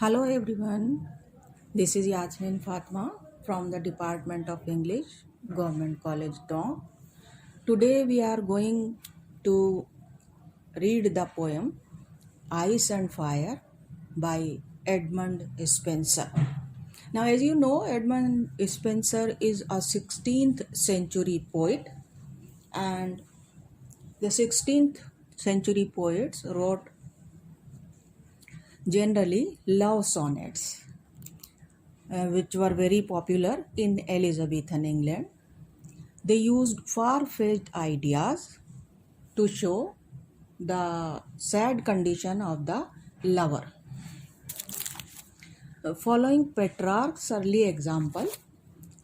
Hello everyone, this is Yasmin Fatma from the Department of English, Government College Dong. Today we are going to read the poem Ice and Fire by Edmund Spenser. Now, as you know, Edmund Spenser is a 16th century poet, and the 16th century poets wrote generally love sonnets, which were very popular in Elizabethan England. They used far fetched ideas to show the sad condition of the lover. Following Petrarch's early example,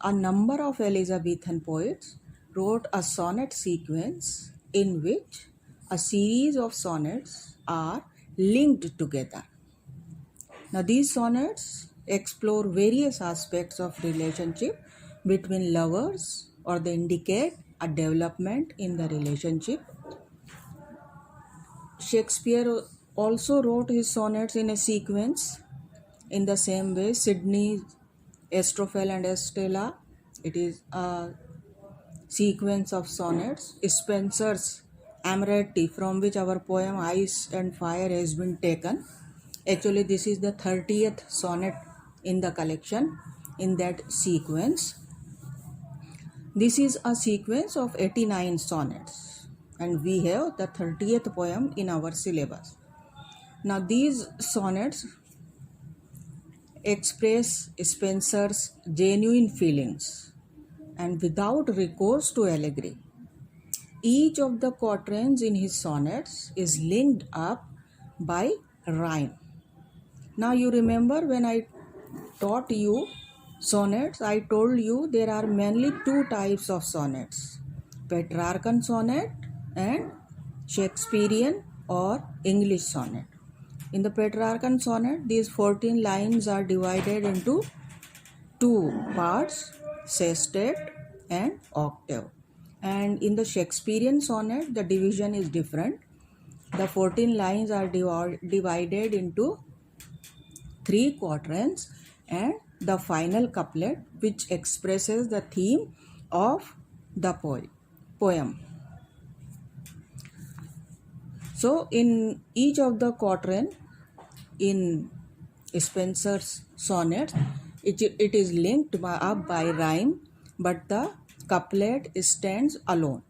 a number of Elizabethan poets wrote a sonnet sequence in which a series of sonnets are linked together. Now, these sonnets explore various aspects of relationship between lovers, or they indicate a development in the relationship. Shakespeare also wrote his sonnets in a sequence. In the same way, Sidney's Astrophel and Estella, it is a sequence of sonnets. Spenser's Amoretti, from which our poem Ice and Fire has been taken. Actually, this is the 30th sonnet in the collection in that sequence. This is a sequence of 89 sonnets, and we have the 30th poem in our syllabus. Now, these sonnets express Spenser's genuine feelings and without recourse to allegory. Each of the quatrains in his sonnets is linked up by rhyme. Now, you remember when I taught you sonnets, I told you there are mainly two types of sonnets: Petrarchan sonnet and Shakespearean or English sonnet. In the Petrarchan sonnet, these 14 lines are divided into two parts, sestet and octave. And in the Shakespearean sonnet, the division is different. The 14 lines are divided into three quatrains and the final couplet, which expresses the theme of the poem. So, in each of the quatrain in Spenser's sonnet, it is linked up by rhyme, but the couplet stands alone,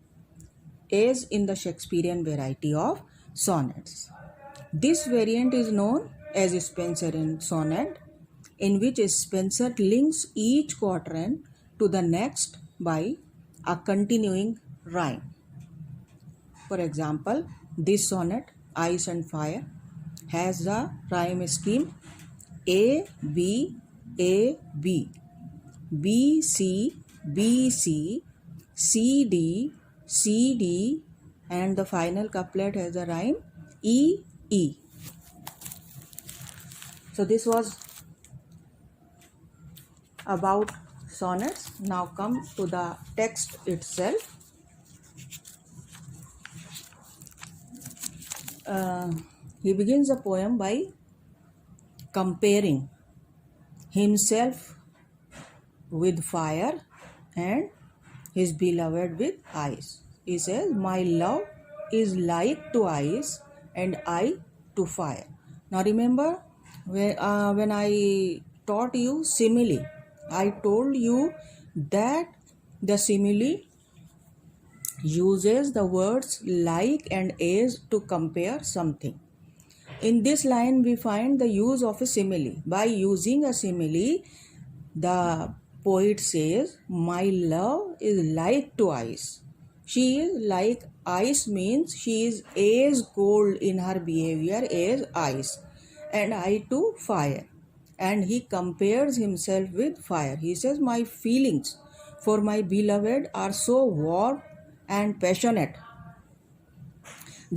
as in the Shakespearean variety of sonnets. This variant is known as Spenserian sonnet, in which Spenser links each quatrain to the next by a continuing rhyme. For example, this sonnet, Ice and Fire, has the rhyme scheme A, B, A, B, B, C, B, C, C, D, C, D, and the final couplet has the rhyme E, E. So this was about sonnets. Now come to the text itself. He begins the poem by comparing himself with fire and his beloved with ice. He says, "My love is like to ice and I to fire." Now remember, when I taught you simile, I told you that the simile uses the words like and as to compare something. In this line, we find the use of a simile. By using a simile, the poet says, "My love is like to ice." She is like ice means she is as cold in her behavior as ice, and I to fire. And he compares himself with fire. He says, "My feelings for my beloved are so warm and passionate."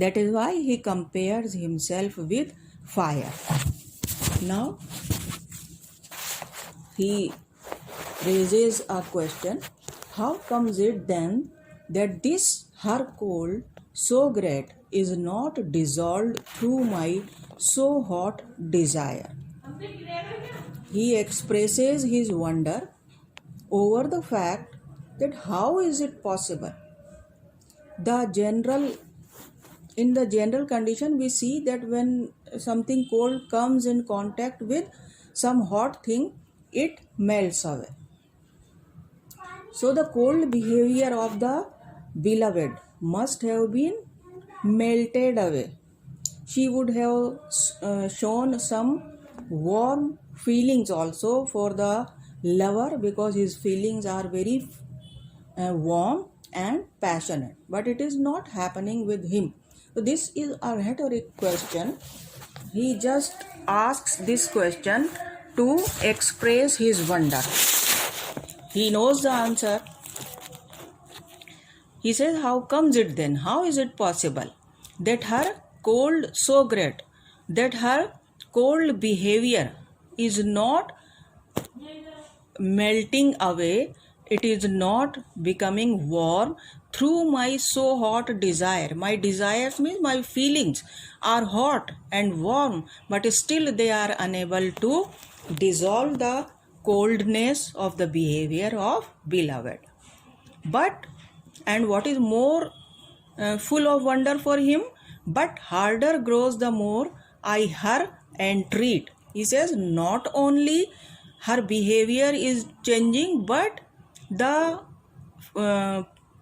That is why he compares himself with fire. Now, he raises a question: how comes it then that this her cold so great is not dissolved through my so hot desire? He expresses his wonder over the fact that how is it possible. In the general condition, we see that when something cold comes in contact with some hot thing, it melts away. So the cold behavior of the beloved must have been melted away. She would have shown some warm feelings also for the lover, because his feelings are very warm and passionate, but it is not happening with him. So this is a rhetoric question. He just asks this question to express his wonder. He knows the answer. He says, how comes it then? How is it possible that her cold so great, that her cold behavior is not melting away, it is not becoming warm through my so hot desire. My desires means my feelings are hot and warm, but still they are unable to dissolve the coldness of the behavior of beloved. But, and what is more full of wonder for him, but harder grows the more I her entreat. He says, not only her behavior is changing, but the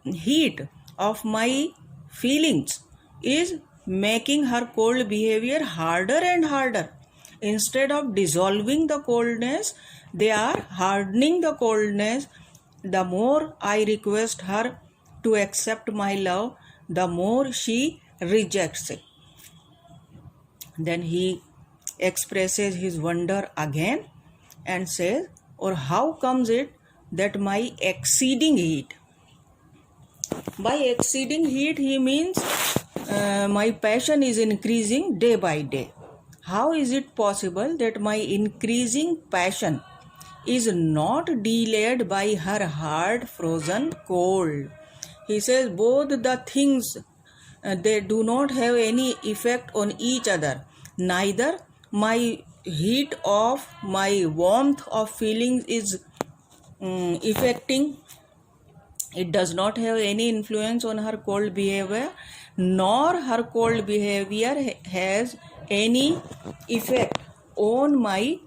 heat of my feelings is making her cold behavior harder and harder. Instead of dissolving the coldness, they are hardening the coldness. The more I request her to accept my love, the more she rejects it. Then he expresses his wonder again and says, or how comes it that my exceeding heat? By exceeding heat, he means my passion is increasing day by day. How is it possible that my increasing passion is not delayed by her hard frozen cold? He says both the things, they do not have any effect on each other. Neither my heat of my warmth of feelings is affecting, it does not have any influence on her cold behavior, nor her cold behavior has any effect on my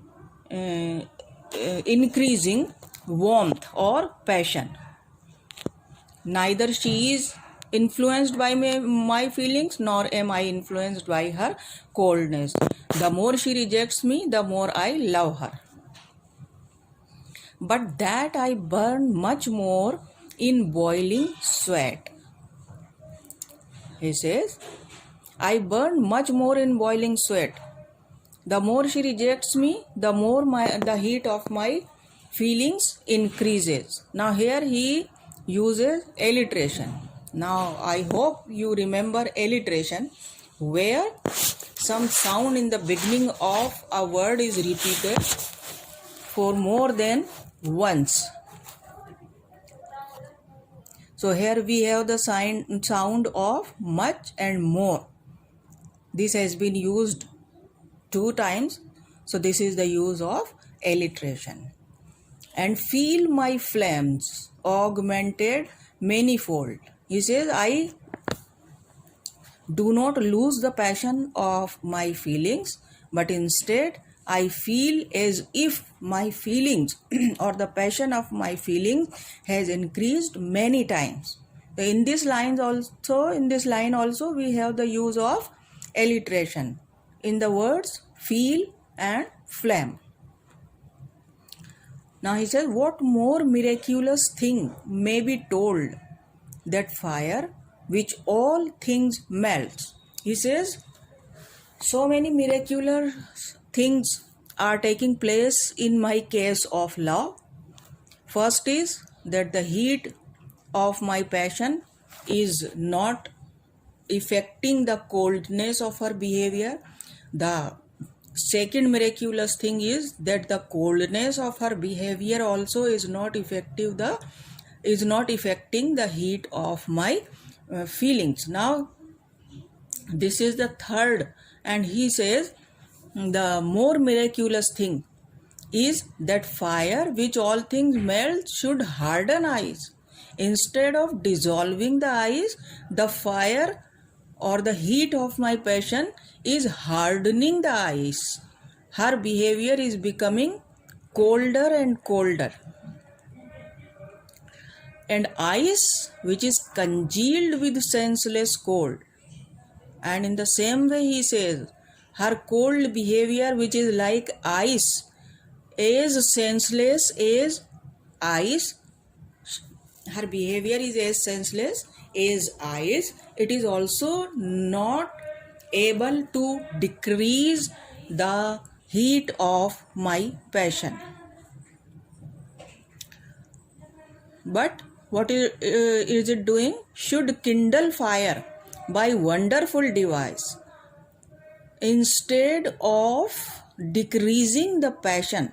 increasing warmth or passion. Neither she is influenced by my feelings, nor am I influenced by her coldness. The more she rejects me, the more I love her. But that I burn much more in boiling sweat. He says, I burn much more in boiling sweat. The more she rejects me, the more the heat of my feelings increases. Now here he uses alliteration. Now I hope you remember alliteration, where some sound in the beginning of a word is repeated for more than once. So here we have the sound of much and more. This has been used 2 times. So this is the use of alliteration. And feel my flames augmented manifold. He says, I do not lose the passion of my feelings, but instead I feel as if my feelings or the passion of my feelings has increased many times. So in this line also we have the use of alliteration in the words feel and flame. Now he says, what more miraculous thing may be told that fire which all things melts? He says, so many miraculous things are taking place in my case of love. First is that the heat of my passion is not affecting the coldness of her behavior. The second miraculous thing is that the coldness of her behavior also is not affecting the heat of my feelings. Now this is the third, and he says the more miraculous thing is that fire which all things melt should harden ice. Instead of dissolving the ice, the fire or the heat of my passion is hardening the ice. Her behavior is becoming colder and colder. And ice which is congealed with senseless cold. And in the same way he says, her cold behavior which is like ice, as senseless as ice, her behavior is as senseless as ice. It is also not able to decrease the heat of my passion. But what is it doing? Should kindle fire by wonderful device. Instead of decreasing the passion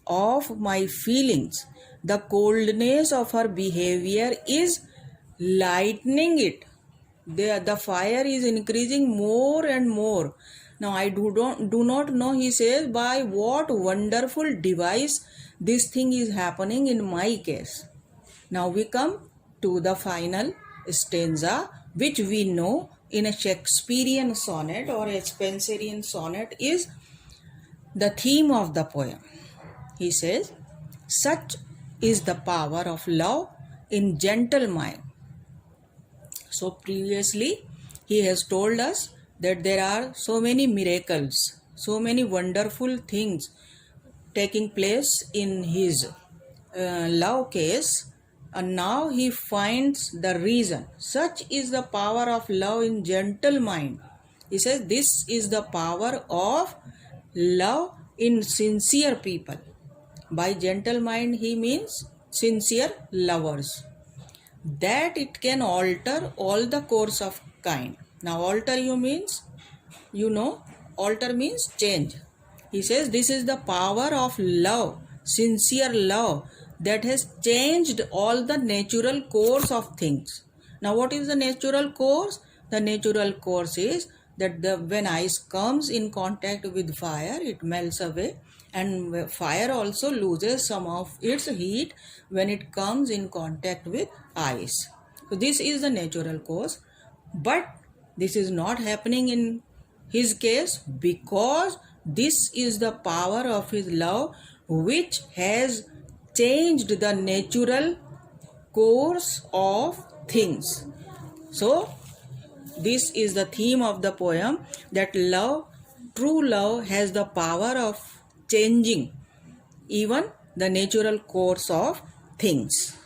of my feelings, the coldness of her behavior is lightening it. The fire is increasing more and more. Now I do not know, he says, by what wonderful device this thing is happening in my case. Now we come to the final stanza, which we know in a Shakespearean sonnet or a Spenserian sonnet is the theme of the poem. He says, such is the power of love in gentle mind. So previously he has told us that there are so many miracles, so many wonderful things taking place in his love case, and now he finds the reason. Such is the power of love in gentle mind. He says this is the power of love in sincere people. By gentle mind he means sincere lovers, that it can alter all the course of kind. Now alter alter means change. He says this is the power of love, sincere love, that has changed all the natural course of things. Now what is the natural course? The natural course is that when ice comes in contact with fire, it melts away, and fire also loses some of its heat when it comes in contact with ice. So this is the natural course, but this is not happening in his case because this is the power of his love which has changed the natural course of things. So this is the theme of the poem, that love, true love, has the power of changing even the natural course of things.